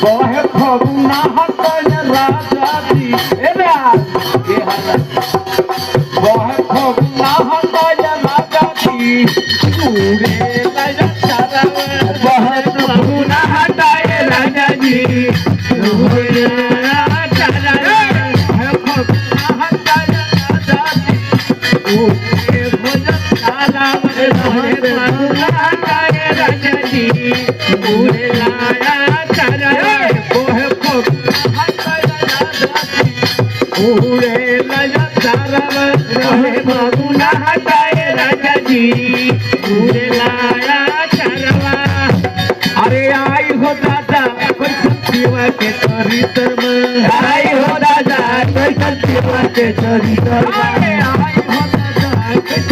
बहे फगुना हटय राजा जी बहे फगुना हटय राजा जी उड़े लया चरवा बहे फगुना हटय राजा जी उड़े लया चरवा बहे फगुना हटय राजा जी उड़े भजन चरवा बहे फगुना हटय राजा जी उड़े लया चरवा बहे फगुना हटय राजा जी उड़े लया चरवा बहे फगुना हटय राजा जी उड़े लया चरवा अरे आई हो दादा कोई संतीवा के चरित्र में आई हो दादा कोई संतीवा के चरित्र में आई हो दादा कोई